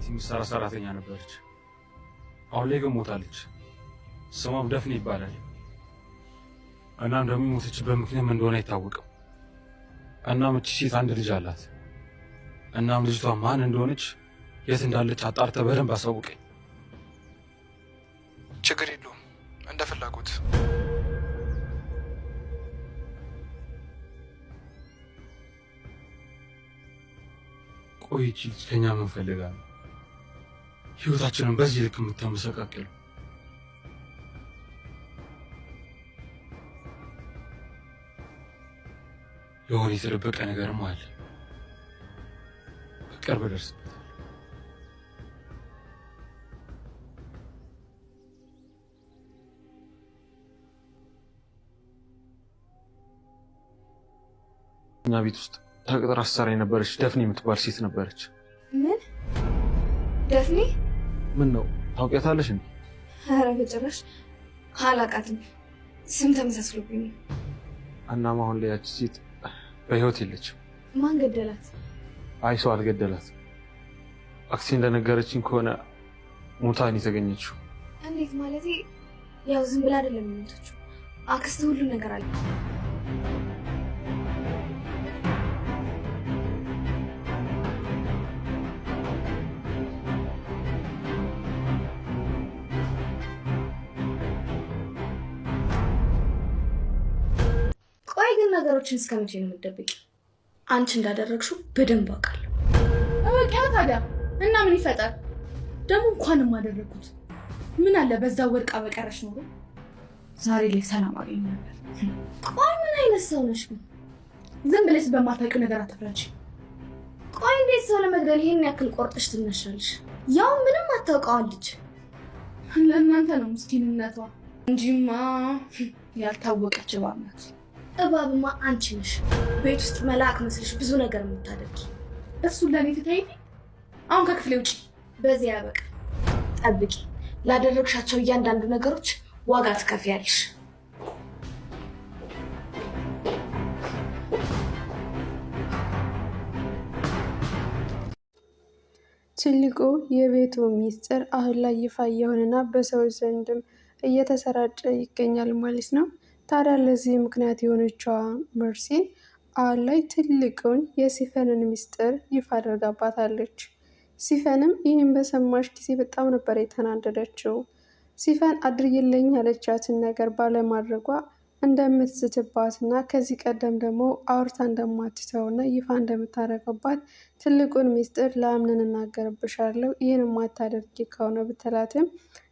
የምትሰራ ሰራተኛ ነበረች። አሁን ላይ ግን ሞታለች። ስሟም ደፍኔ ይባላል። እናም ደግሞ የሞተችበት ምክንያት ምን እንደሆነ አይታወቅም። እናም እቺ ሴት አንድ ልጅ አላት። እናም ልጅቷ ማን እንደሆነች የት እንዳለች አጣርተህ በደንብ አሳውቀኝ። ችግር የለውም፣ እንደ ፍላጎት። ቆይ እቺ ልጅ ከኛ ምን ፈልጋ ነው ህይወታችንን በዚህ ልክ የምታመሰቃቅል? የሆነ የተደበቀ ነገርም አለ። በቅርብ ደርስበታል። እኛ ቤት ውስጥ ተቀጥራ ስትሰራ የነበረች ደፍኔ የምትባል ሴት ነበረች። ምን? ደፍኔ? ምን ነው ታውቂያታለሽ እንዴ? ኧረ በጭራሽ አላውቃትም። ስም ተመሳስሎብኝ ነው። እናም አሁን ላይ ያቺ ሴት በህይወት የለችም። ማን ገደላት? አይ ሰው አልገደላት። አክሲ እንደነገረችኝ ከሆነ ሞታን የተገኘችው። እንዴት ማለቴ? ያው ዝም ብላ አይደለም የሞተችው። አክስት ሁሉ ነገር አለ። ቆይ ግን ነገሮችን እስከመቼ ነው የምትደብቂ? አንቺ እንዳደረግሽው በደንብ አውቃለሁ። በቃ ታዲያ እና ምን ይፈጠር ደግሞ? እንኳንም አደረኩት። ምን አለ በዛ ወርቃ በቀረሽ ኖሮ ዛሬ ላይ ሰላም አገኝ ነበር። ቆይ ምን አይነት ሰው ነሽ ግን? ዝም ብለሽ በማታውቂው ነገር አትፍረጂ። ቆይ እንዴት ሰው ለመግደል ይሄን ያክል ቆርጠሽ ትነሻለሽ? ያው ምንም አታውቀዋለች። ለእናንተ ነው ምስኪንነቷ እንጂማ ያልታወቀች እባብ ናት። እባብማ አንቺ ነሽ። ቤት ውስጥ መልአክ መስልሽ ብዙ ነገር የምታደርጊ። እሱን ለኔ ትተይኝ። አሁን ከክፍሌ ውጪ። በዚህ ያበቃ። ጠብቂ። ላደረግሻቸው እያንዳንዱ ነገሮች ዋጋ ትከፍያለሽ። ትልቁ የቤቱ ሚስጥር አሁን ላይ ይፋ እየሆነና በሰዎች ዘንድም እየተሰራጨ ይገኛል ማለት ነው። ታዲያ ለዚህ ምክንያት የሆነችዋ መርሲ አሁን ላይ ትልቁን የሲፈንን ሚስጥር ይፋ አድርጋባታለች። ሲፈንም ይህን በሰማሽ ጊዜ በጣም ነበር የተናደደችው። ሲፈን አድርጊልኝ ያለቻትን ነገር ባለማድረጓ እንደምትስትባትና ከዚህ ቀደም ደግሞ አውርታ እንደማትተውና ይፋ እንደምታደርገባት ትልቁን ሚስጥር ለአምነን እናገርብሻለሁ ይህን ማታደርጊ ከሆነ ብትላትም፣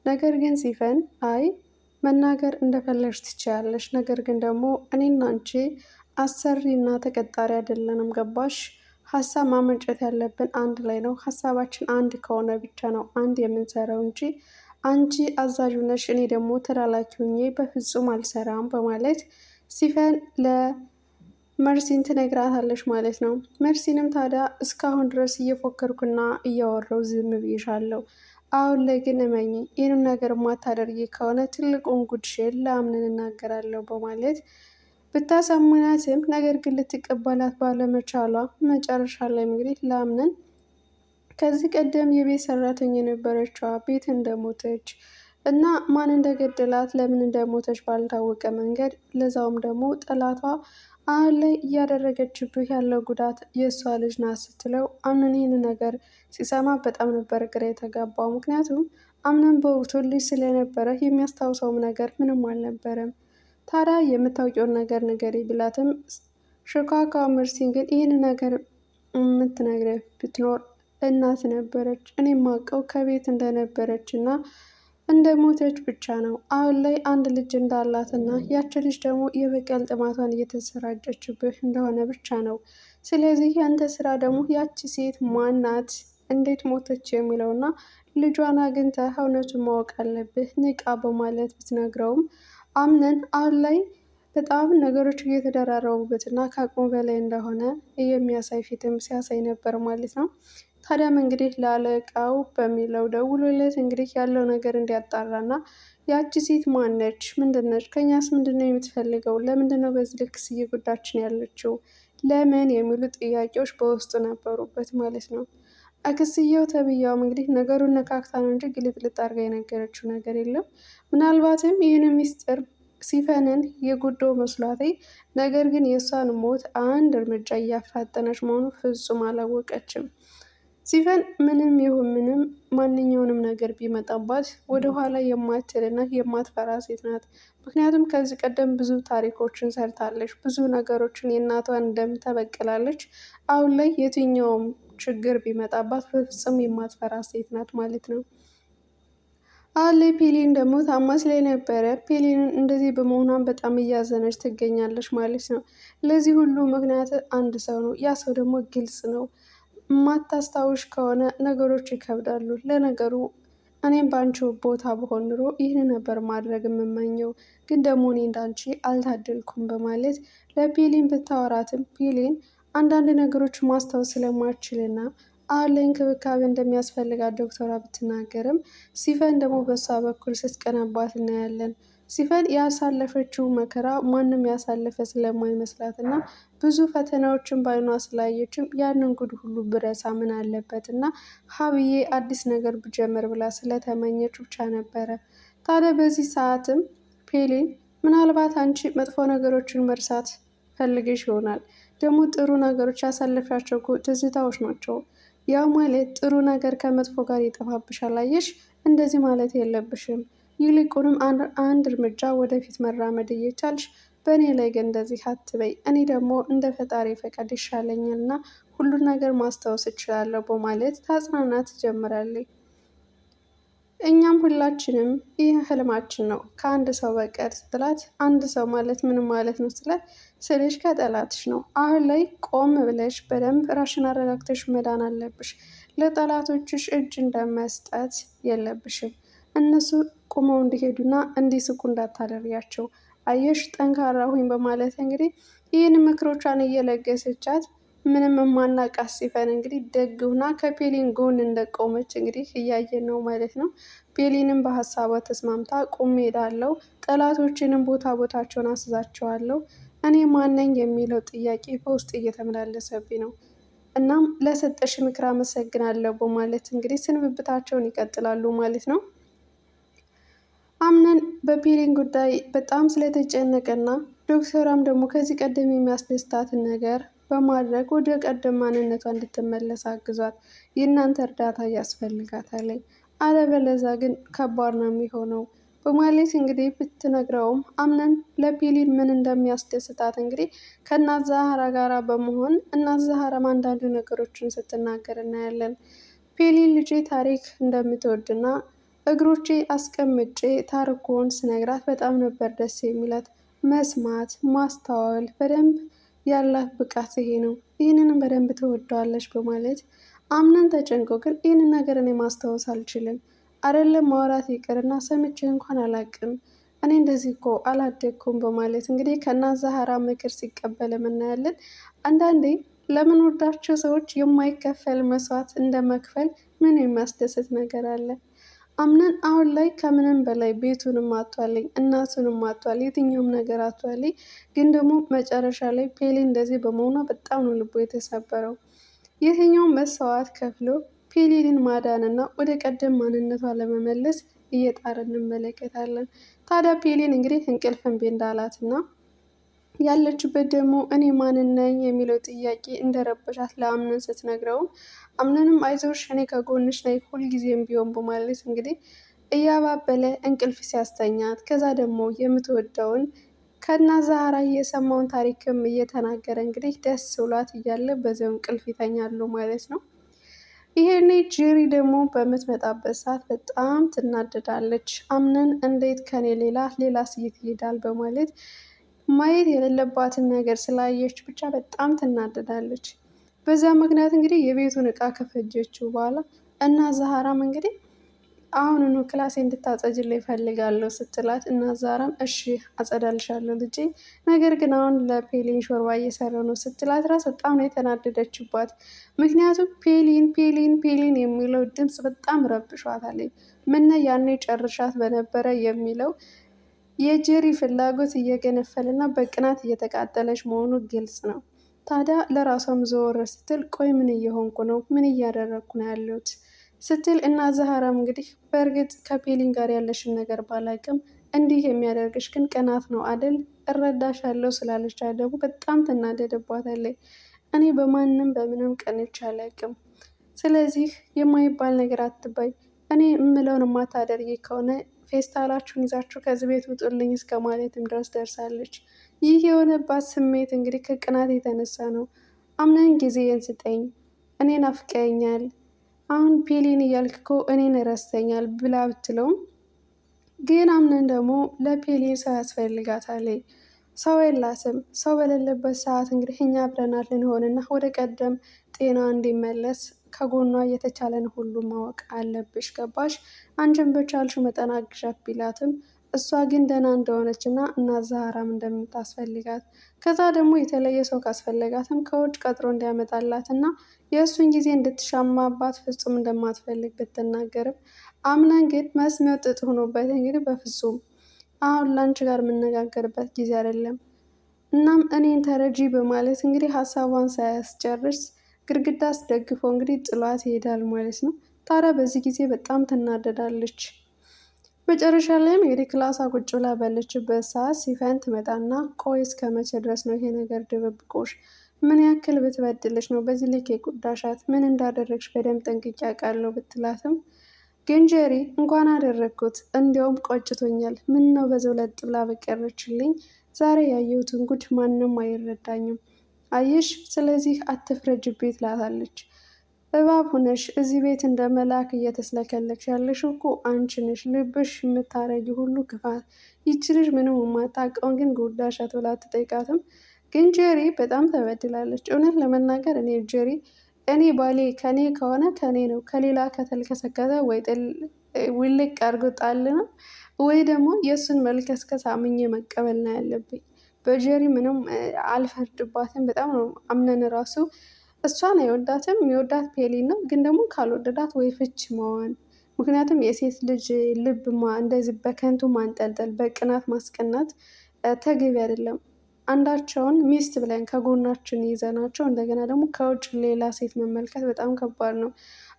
ነገር ግን ሲፈን አይ መናገር እንደፈለግሽ ትችያለሽ፣ ነገር ግን ደግሞ እኔና አንቺ አሰሪ እና ተቀጣሪ አይደለንም፣ ገባሽ? ሀሳብ ማመንጨት ያለብን አንድ ላይ ነው። ሀሳባችን አንድ ከሆነ ብቻ ነው አንድ የምንሰራው እንጂ አንቺ አዛዡ ነሽ፣ እኔ ደግሞ ተላላኪ ሆኜ በፍጹም አልሰራም በማለት ሲፈን ለመርሲን ትነግራታለች ማለት ነው። መርሲንም ታዲያ እስካሁን ድረስ እየፎከርኩና እያወራው ዝም ብዬሻለሁ፣ አሁን ላይ ግን እመኚ፣ ይህንም ነገር ማታደርጊ ከሆነ ትልቁን ጉድሽን ለአምነን እናገራለሁ በማለት ብታሳምናትም ነገር ግን ልትቀበላት ባለመቻሏ መጨረሻ ላይ እንግዲህ ለአምነን ከዚህ ቀደም የቤት ሰራተኛ የነበረችዋ ቤት እንደሞተች እና ማን እንደገደላት ለምን እንደሞተች ባልታወቀ መንገድ ለዛውም ደግሞ ጠላቷ አሁን ላይ እያደረገችብህ ያለው ጉዳት የእሷ ልጅ ናት ስትለው አምነን ይህን ነገር ሲሰማ በጣም ነበር ግራ የተጋባው። ምክንያቱም አምነን በወቅቱ ልጅ ስለነበረ የሚያስታውሰውም ነገር ምንም አልነበረም። ታዲያ የምታውቂውን ነገር ንገሪ ብላትም ሽካካ መርሲን ግን ይህን ነገር የምትነግረህ ብትኖር እናት ነበረች፣ እኔ የማውቀው ከቤት እንደነበረች እና እንደሞተች ብቻ ነው። አሁን ላይ አንድ ልጅ እንዳላትና ያቺ ልጅ ደግሞ የበቀል ጥማቷን እየተሰራጨችብህ እንደሆነ ብቻ ነው። ስለዚህ ያንተ ስራ ደግሞ ያቺ ሴት ማናት፣ እንዴት ሞተች የሚለውና ልጇን አግኝተህ እውነቱን ማወቅ አለብህ ንቃ በማለት ብትነግረውም አምነን አሁን ላይ በጣም ነገሮች እየተደራረቡበትና ከአቅሙ በላይ እንደሆነ የሚያሳይ ፊትም ሲያሳይ ነበር ማለት ነው። ታዲያም እንግዲህ ለአለቃው በሚለው ደውሎለት እንግዲህ ያለው ነገር እንዲያጣራና ያቺ ሴት ማነች? ምንድነች? ከኛስ ምንድነው የምትፈልገው? ለምንድነው በዚህ ልክ እየጎዳችን ያለችው? ለምን የሚሉ ጥያቄዎች በውስጡ ነበሩበት ማለት ነው። አክስየው ተብያውም እንግዲህ ነገሩን ነካክታ ነው እንጂ ግልጥልጥ አድርጋ የነገረችው ነገር የለም። ምናልባትም ይህን ሚስጥር ሲፈንን የጉዳዩ መስሏት፣ ነገር ግን የእሷን ሞት አንድ እርምጃ እያፋጠነች መሆኑ ፍጹም አላወቀችም። ሲፈን ምንም ይሁን ምንም ማንኛውንም ነገር ቢመጣባት ወደኋላ የማትልና የማትፈራ ሴት ናት። ምክንያቱም ከዚህ ቀደም ብዙ ታሪኮችን ሰርታለች፣ ብዙ ነገሮችን የእናቷን ደም ተበቅላለች። አሁን ላይ የትኛውም ችግር ቢመጣባት በፍጹም የማትፈራ ሴት ናት ማለት ነው። አሁን ላይ ፔሊን ደግሞ ታማ ስለነበረ ፔሊንን እንደዚህ በመሆኗን በጣም እያዘነች ትገኛለች ማለት ነው። ለዚህ ሁሉ ምክንያት አንድ ሰው ነው። ያ ሰው ደግሞ ግልጽ ነው። የማታስታውሽ ከሆነ ነገሮች ይከብዳሉ። ለነገሩ እኔም በአንቺ ቦታ በሆን ኑሮ ይህን ነበር ማድረግ የምመኘው፣ ግን ደግሞ እኔ እንዳንቺ አልታደልኩም በማለት ለፔሊን ብታወራትም ፔሊን አንዳንድ ነገሮች ማስታወስ ስለማችልና አሁን ላይ እንክብካቤ እንደሚያስፈልጋት ዶክተሯ ብትናገርም ሲፈን ደግሞ በእሷ በኩል ስትቀናባት እናያለን። ሲፈን ያሳለፈችው መከራ ማንም ያሳለፈ ስለማይመስላት እና ብዙ ፈተናዎችን በዓይኗ ስላየችም ያንን ጉድ ሁሉ ብረሳ ምን አለበት እና ሀብዬ አዲስ ነገር ብጀምር ብላ ስለተመኘች ብቻ ነበረ። ታዲያ በዚህ ሰዓትም ፔሊን ምናልባት አንቺ መጥፎ ነገሮችን መርሳት ፈልገሽ ይሆናል፣ ደግሞ ጥሩ ነገሮች ያሳለፋቸው ትዝታዎች ናቸው። ያ ማለት ጥሩ ነገር ከመጥፎ ጋር ይጠፋብሻል። አየሽ፣ እንደዚህ ማለት የለብሽም። ይልቁንም አንድ እርምጃ ወደፊት መራመድ እየቻልሽ በእኔ ላይ ግን እንደዚህ አትበይ። እኔ ደግሞ እንደ ፈጣሪ ፈቃድ ይሻለኛል እና ሁሉን ነገር ማስታወስ እችላለሁ በማለት ታጽናና ትጀምራለች። እኛም ሁላችንም ይህ ህልማችን ነው ከአንድ ሰው በቀር ስትላት፣ አንድ ሰው ማለት ምንም ማለት ነው ስትላት፣ ስልሽ ከጠላትሽ ነው። አሁን ላይ ቆም ብለሽ በደንብ ራሽን አረጋግተሽ መዳን አለብሽ። ለጠላቶችሽ እጅ እንደመስጠት የለብሽም። እነሱ ቁመው እንዲሄዱና እንዲስቁ እንዳታደርያቸው። አየሽ፣ ጠንካራ ሁኝ በማለት እንግዲህ ይህን ምክሮቿን እየለገሰቻት ምንም የማናቃት ሲፈን እንግዲህ ደግሁና ከፔሊን ጎን እንደቆመች እንግዲህ እያየን ነው ማለት ነው። ፔሊንም በሀሳቧ ተስማምታ ቁም ሄዳለው፣ ጠላቶችንም ቦታ ቦታቸውን አስዛቸዋለሁ፣ እኔ ማነኝ የሚለው ጥያቄ በውስጥ እየተመላለሰብኝ ነው። እናም ለሰጠሽ ምክር አመሰግናለሁ በማለት እንግዲህ ስንብብታቸውን ይቀጥላሉ ማለት ነው። አምነን በፔሊን ጉዳይ በጣም ስለተጨነቀና ዶክተሯም ደግሞ ከዚህ ቀደም የሚያስደስታትን ነገር በማድረግ ወደ ቀደም ማንነቷ እንድትመለስ አግዟት። የእናንተ እርዳታ ያስፈልጋታል፣ አለበለዛ ግን ከባድ ነው የሚሆነው በማለት እንግዲህ ብትነግረውም አምነን ለፔሊን ምን እንደሚያስደስታት እንግዲህ ከእናት ዛህራ ጋራ በመሆን እናት ዛህራም አንዳንድ ነገሮችን ስትናገር እናያለን። ፔሊን ልጄ ታሪክ እንደምትወድና እግሮቼ አስቀምጬ ታሪኩን ስነግራት በጣም ነበር ደስ የሚላት። መስማት ማስተዋል በደንብ ያላት ብቃት ይሄ ነው፣ ይህንንም በደንብ ትወደዋለች በማለት አምነን ተጨንቆ፣ ግን ይህንን ነገር እኔ ማስታወስ አልችልም፣ አይደለም ማውራት ይቅርና ሰምቼ እንኳን አላቅም፣ እኔ እንደዚህ እኮ አላደግኩም በማለት እንግዲህ ከእናት ዛህራ ምክር ሲቀበል እናያለን። አንዳንዴ ለምን ወዳቸው ሰዎች የማይከፈል መስዋዕት እንደ መክፈል ምን የሚያስደስት ነገር አለ? አምነን አሁን ላይ ከምንም በላይ ቤቱንም አቷልኝ፣ እናቱንም አቷል፣ የትኛውም ነገር አቷልኝ። ግን ደግሞ መጨረሻ ላይ ፔሊን እንደዚህ በመሆኗ በጣም ነው ልቦ የተሰበረው። የትኛውም መስዋዕት ከፍሎ ፔሊንን ማዳንና ወደ ቀደም ማንነቷ ለመመለስ እየጣረ እንመለከታለን። ታዲያ ፔሊን እንግዲህ እንቅልፍ እምቢ እንዳላትና ያለችበት ደግሞ እኔ ማንን ነኝ የሚለው ጥያቄ እንደረበሻት ለአምነን ስትነግረውም አምነንም አይዞሽ እኔ ከጎንሽ ነኝ ሁልጊዜም ቢሆን በማለት እንግዲህ እያባበለ እንቅልፍ ሲያስተኛት፣ ከዛ ደግሞ የምትወደውን ከእናት ዛህራ የሰማውን ታሪክም እየተናገረ እንግዲህ ደስ ብሏት እያለ በዚያው እንቅልፍ ይተኛሉ ማለት ነው። ይሄኔ ጄሪ ደግሞ በምትመጣበት ሰዓት በጣም ትናደዳለች። አምነን እንዴት ከኔ ሌላ ሴት ይሄዳል በማለት ማየት የሌለባትን ነገር ስላየች ብቻ በጣም ትናደዳለች። በዛ ምክንያት እንግዲህ የቤቱን እቃ ከፈጀችው በኋላ እና ዛህራም እንግዲህ አሁኑኑ ክላሴ እንድታጸጅልኝ እፈልጋለሁ ስትላት፣ እና ዛህራም እሺ አጸዳልሻለሁ ልጄ፣ ነገር ግን አሁን ለፔሊን ሾርባ እየሰራሁ ነው ስትላት ራስ በጣም ነው የተናደደችባት። ምክንያቱም ፔሊን የሚለው ድምፅ በጣም ረብሿታል። ምነ ያኔ ጨርሻት በነበረ የሚለው የጄሪ ፍላጎት እየገነፈልና በቅናት እየተቃጠለች መሆኑ ግልጽ ነው። ታዲያ ለራሷም ዘወር ስትል ቆይ ምን እየሆንኩ ነው? ምን እያደረግኩ ነው ያለሁት ስትል እና ዛህራም እንግዲህ በእርግጥ ከፔሊን ጋር ያለሽን ነገር ባላቅም እንዲህ የሚያደርግሽ ግን ቅናት ነው አደል? እረዳሻለሁ ስላለች ደግሞ በጣም ትናደድባታለች። እኔ በማንም በምንም ቀንቼ አላቅም። ስለዚህ የማይባል ነገር አትባይ። እኔ የምለውን የማታደርጊ ከሆነ ፌስታላችሁን ይዛችሁ ከዚህ ቤት ውጡልኝ እስከ ማለትም ድረስ ደርሳለች። ይህ የሆነባት ስሜት እንግዲህ ከቅናት የተነሳ ነው። አምነን ጊዜን ስጠኝ፣ እኔን አፍቀኛል፣ አሁን ፔሊን እያልክ እኮ እኔን ረስተኛል ብላ ብትለውም ግን አምነን ደግሞ ለፔሊን ሰው ያስፈልጋታል። ሰው የላትም። ሰው በሌለበት ሰዓት እንግዲህ እኛ አብረናት ልንሆንና ወደ ቀደም ጤና እንዲመለስ ከጎኗ የተቻለን ሁሉ ማወቅ አለብሽ። ገባሽ? አንቺን በቻልሽ መጠን አግዣት ቢላትም እሷ ግን ደህና እንደሆነች እና እናት ዛህራም እንደምታስፈልጋት ከዛ ደግሞ የተለየ ሰው ካስፈለጋትም ከውጭ ቀጥሮ እንዲያመጣላት እና የእሱን ጊዜ እንድትሻማባት ፍጹም እንደማትፈልግ ብትናገርም አምናን ግን መስሚያው ጥጥ ሆኖበት እንግዲህ በፍጹም አሁን ለአንቺ ጋር የምነጋገርበት ጊዜ አይደለም፣ እናም እኔን ተረጂ በማለት እንግዲህ ሀሳቧን ሳያስጨርስ ግድግዳ አስደግፎ እንግዲህ ጥሏት ይሄዳል ማለት ነው። ታዲያ በዚህ ጊዜ በጣም ትናደዳለች። መጨረሻ ላይም እንግዲህ ክላሷ ቁጭ ብላ ባለችበት ሰዓት ሲፈን ትመጣና ቆይ እስከ መቼ ድረስ ነው ይሄ ነገር ድብብቆሽ? ምን ያክል ብትበድልሽ ነው በዚህ ልክ የቁዳሻት? ምን እንዳደረግሽ በደንብ ጠንቅቄ አውቃለሁ ብትላትም ግን ጀሪ እንኳን አደረግኩት እንዲያውም ቆጭቶኛል። ምን ነው በዛው ለጥ ብላ በቀረችልኝ። ዛሬ ያየሁትን ጉድ ማንም አይረዳኝም። አየሽ፣ ስለዚህ አትፍረጅቤ ትላታለች። እባብ ሁነሽ እዚህ ቤት እንደ መልአክ እየተስለከለክሽ ያለሽ እኮ አንቺ ነሽ። ልብሽ የምታረጊ ሁሉ ክፋት። ይቺ ልጅ ምንም የማታውቀውን ግን ጉዳሻት ብላ አትጠይቃትም። ግን ጀሪ በጣም ተበድላለች። እውነት ለመናገር እኔ ባሌ ከኔ ከሆነ ከኔ ነው፣ ከሌላ ከተልከሰከሰ ወይ ውልቅ አድርጎ ጣል ነው ወይ ደግሞ የእሱን መልከስከስ አምኜ መቀበል ነው ያለብኝ። በጀሪ ምንም አልፈርድባትም። በጣም ነው አምነን ራሱ እሷን አይወዳትም። የሚወዳት ፔሊን ነው። ግን ደግሞ ካልወደዳት ወይ ፍች መሆን። ምክንያቱም የሴት ልጅ ልብ እንደዚህ በከንቱ ማንጠልጠል፣ በቅናት ማስቀናት ተገቢ አይደለም። አንዳቸውን ሚስት ብለን ከጎናችን ይዘናቸው እንደገና ደግሞ ከውጭ ሌላ ሴት መመልከት በጣም ከባድ ነው።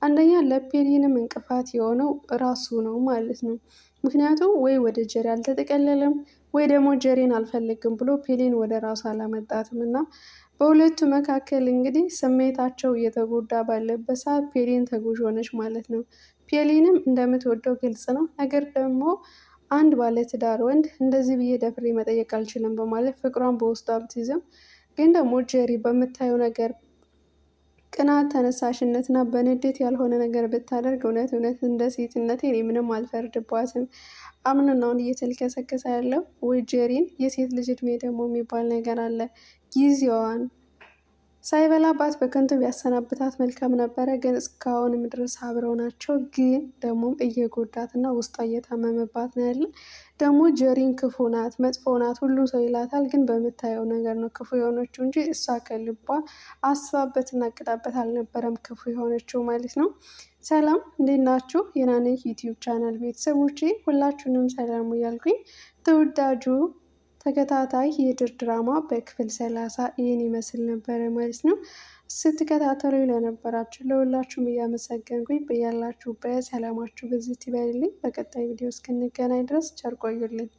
አንደኛ ለፔሊንም እንቅፋት የሆነው ራሱ ነው ማለት ነው። ምክንያቱም ወይ ወደ ጀሪ አልተጠቀለለም ወይ ደግሞ ጀሪን አልፈልግም ብሎ ፔሊን ወደ ራሱ አላመጣትም እና በሁለቱ መካከል እንግዲህ ስሜታቸው እየተጎዳ ባለበት ሰዓት ፔሊን ተጎጂ ሆነች ማለት ነው። ፔሊንም እንደምትወደው ግልጽ ነው። ነገር ደግሞ አንድ ባለትዳር ወንድ እንደዚህ ብዬ ደፍሬ መጠየቅ አልችልም በማለት ፍቅሯን በውስጧ ብትይዝም ግን ደግሞ ጀሪ በምታየው ነገር ቅናት፣ ተነሳሽነትና በንዴት ያልሆነ ነገር ብታደርግ እውነት እንደ ሴትነቴ እኔ ምንም አልፈርድባትም። አምንናውን እየተልከሰከሰ ያለው ወይ ጀሪን የሴት ልጅ እድሜ ደግሞ የሚባል ነገር አለ። ጊዜዋን ሳይበላባት በከንቱ ቢያሰናብታት መልካም ነበረ። ግን እስካሁንም ድረስ አብረው ናቸው። ግን ደግሞ እየጎዳት እና ውስጧ እየታመመባት ነው ያለ። ደግሞ ጀሪን ክፉ ናት፣ መጥፎ ናት፣ ሁሉም ሰው ይላታል። ግን በምታየው ነገር ነው ክፉ የሆነችው እንጂ እሷ ከልቧ አስባበት እና አቅዳበት አልነበረም ክፉ የሆነችው ማለት ነው። ሰላም እንዴት ናችሁ? የናነኝ ዩቲዩብ ቻናል ቤተሰቦቼ ሁላችሁንም ሰላሙ እያልኩኝ ተወዳጁ ተከታታይ የድር ድራማ በክፍል 30 ይህን ይመስል ነበረ ማለት ነው። ስትከታተሉ ለነበራችሁ ለሁላችሁም እያመሰገንኩኝ በያላችሁበት ሰላማችሁ በዚህ ይበልልኝ። በቀጣይ ቪዲዮ እስክንገናኝ ድረስ ቸር ቆዩልኝ።